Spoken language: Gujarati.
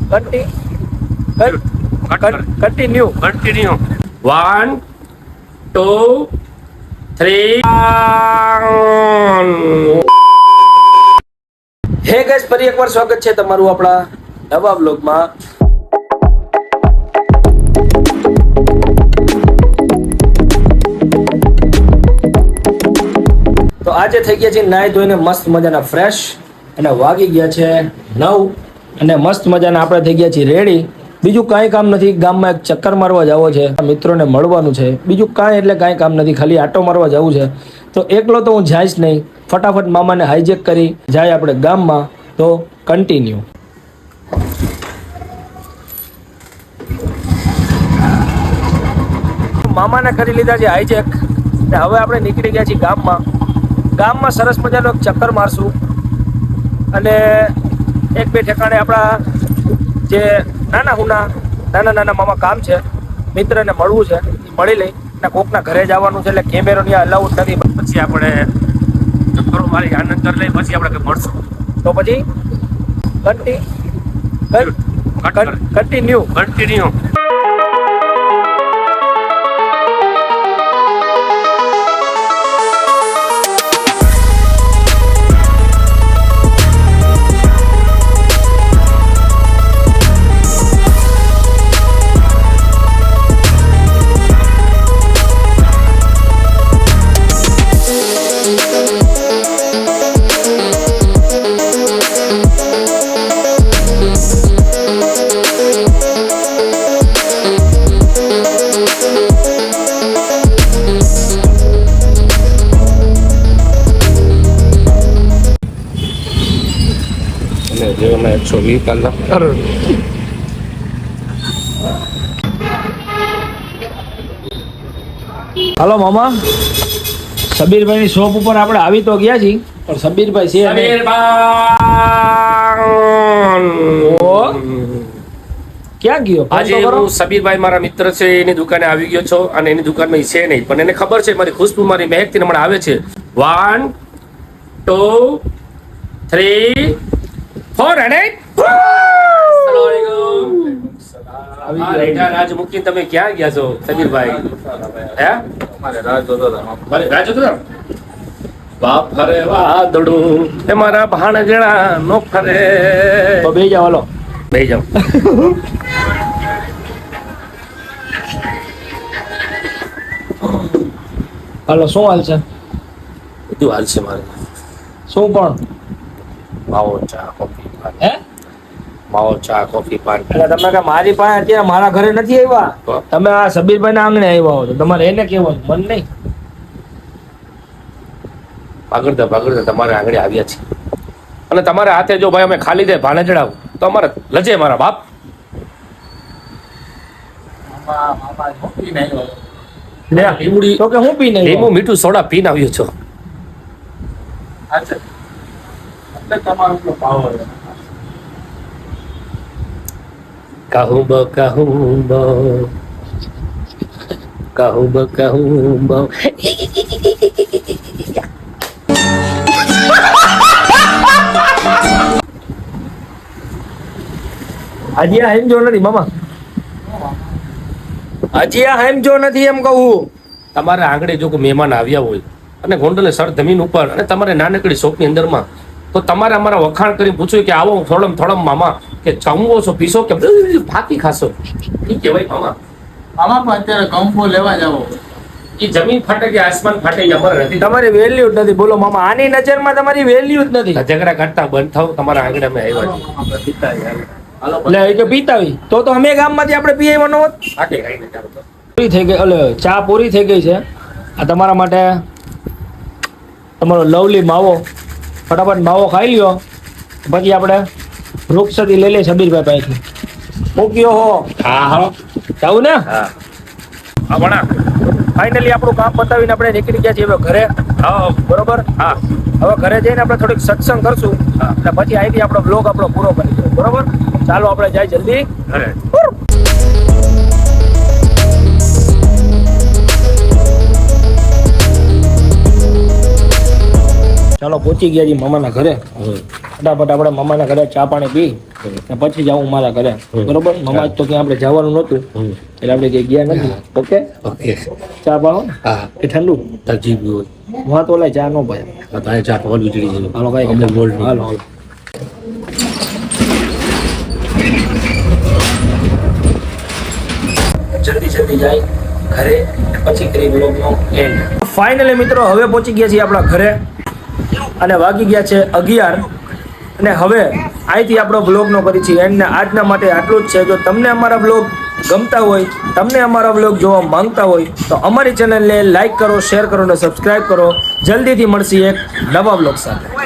કન્ટિન્યુ 1 2 3 હે ગાઈસ, ફરી એકવાર સ્વાગત છે તમારું આપણા નવા વ્લોગમાં. તો આજે થઈ ગયા છે નાઈ ધોઈને મસ્ત મજાના ફ્રેશ અને વાગી ગયા છે 9 અને મસ્ત મજાના આપણે થઈ ગયા છીએ રેડી. બીજું કાંઈ કામ નથી, ગામમાં એક ચક્કર મારવા જવો છે, મિત્રોને મળવાનું છે, બીજું કાંઈ એટલે કાંઈ કામ નથી, ખાલી આટો મારવા જવું છે. તો એકલો તો હું જઈશ નહીં, ફટાફટ મામાને હાઈજેક કરી જાય આપણે ગામમાં. તો કન્ટિન્યુ. મામાને કરી લીધા છે હાઈજેક ને હવે આપણે નીકળી ગયા છીએ ગામમાં સરસ મજાનો એક ચક્કર મારશું અને એક બે ઠેકાણે આપણા જે નાના મામા કામ છે, મિત્રને મળવું છે, મળી લઈ અને કોકના ઘરે જવાનું છે, એટલે કેમેરો ત્યાં અલાઉડ નથી. પછી આપણે ચક્કરો મારી આનંદ કરી લઈ, પછી આપણે મળશું. તો પછી કન્ટિન્યુ. Dia 120 kali. હાલો મામા, સબીરભાઈની શોપ ઉપર આપણે આવી તો ગયા છીએ, પણ સબીરભાઈ છે ક્યાં ગયો? આજે હું સબીરભાઈ મારા મિત્ર છે, એની દુકાને આવી ગયો છો અને એની દુકાનમાં છે નહીં, પણ એને ખબર છે મારી ખુશ્બુ મારી મહેકથી હમણાં આવે છે. 1 2 3 4 અને રાજ મૂકીને તમે ક્યાં ગયા છો સબીરભાઈ? હે રાજ બાપ ફરે વાદળું એ મારા ભાણજણા નો ફરે. તો બે જાવ, હાલો બે જાવ. હાલો, શું હાલ છે? બધું હાલ છે મારે. શું પણ? માવો ચા કોફી પાન. હે માવો ચા કોફી પાન. એટલે તમે કે મારી પાસે અત્યારે મારા ઘરે નથી આવ્યા, તમે આ સબીરભાઈ ના આંગણે આવ્યા હો, તો તમારે એને કહેવાનું, મન નહીં. ભાગડતા તમારે આંગણે આવ્યા છે અને તમારા હાથે જો ભાઈ અમે ખાલી દે ભાને ચડાવ તો અમારે લજે મારા બાપ. તો કે હું પીને લીંબુ મીઠું સોડા પીને આવ્યો છો. કહું બો હજી આ હેમજો નથી મામા, હજી આ હેમજો નથી એમ કહું. તમારા આંગણે જો કોઈ મહેમાન આવ્યા હોય અને ગોંડલે સર જમીન ઉપર અને તમારે નાનકડી શોપની અંદરમાં, તો તમારે અમારા વખાણ કરી પૂછ્યું કે આવો થોડમ મામા, કે જમવો છો પીશો કે ફાકી ખાશો? એ કહેવાય મામા. મામા પણ અત્યારે કંપો લેવા જાવો, એ જમીન ફાટે કે આસમાન ફાટે એ અમારે નથી. તમારી વેલ્યુ જ નથી. બોલો મામા, આની નજરમાં તમારી વેલ્યુ જ નથી. ઝઘડા કાઢતા બંધ થાવ, તમારા આંગણે અમે આવ્યા છીએ. એટલે એ કે પીતાવી તો અમે ગામમાંથી આપણે પી આવ્યા હોત. પૂરી થઈ ગઈ, એટલે ચા પૂરી થઈ ગઈ છે. આ તમારા માટે તમારો લવલી માવો, ફટાફટ માવો ખાઈ લ્યો, પછી આપણે વૃક્ષથી લઈ લઈએ સબીરભાઈ પાસેથી. મૂક્યો હો? હા જાવું ને? હા ફાઇનલી આપણું કામ પતાવીને આપણે નીકળી ગયા છીએ હવે ઘરે. હા બરોબર. હા, હવે ઘરે જઈને આપણે થોડીક સત્સંગ કરશું અને પછી અહીંથી આપણો બ્લોગ આપણો પૂરો કરી દઈએ. બરોબર, ચાલો આપણે જાય જલ્દી ઘરે. ચાલો પહોંચી ગયા છીએ મામાના ઘરે. ફટાફટ આપણે મામાના ઘરે ચા પાણી પી ને પછી જાઉં મારા ઘરે. બરોબર? મમ્મા તો ક્યાં આપણે જવાનું નહોતું એટલે આપણે ક્યાંય ગયા નથી. ઓકે? ઓકે ચા પાવો ને? હા કે ઠંડુ? તરજી હોય હું તો ઓલા ચા નો ભાઈ. તારે ચા પહોંચ વીજળી છે હાલો કઈ અમને ગોલ્ડ હાલો હાલો. જલ્દી જાય ઘરે પછી કરી બ્લોગનો એન્ડ. ફાઇનલી મિત્રો હવે પહોંચી ગયા છીએ આપણા ઘરે અને વાગી ગયા છે 11 અને હવે અહીંથી આપણો બ્લોગનો કરી છીએ એન્ડ. આજના માટે આટલું જ છે. જો તમને અમારા બ્લોગ ગમતા હોય, તમને અમારા બ્લોગ જોવા માંગતા હોય તો અમારી ચેનલને લાઈક કરો, શેર કરો અને સબસ્ક્રાઇબ કરો. જલ્દીથી મળશે એક નવા બ્લોગ સાથે.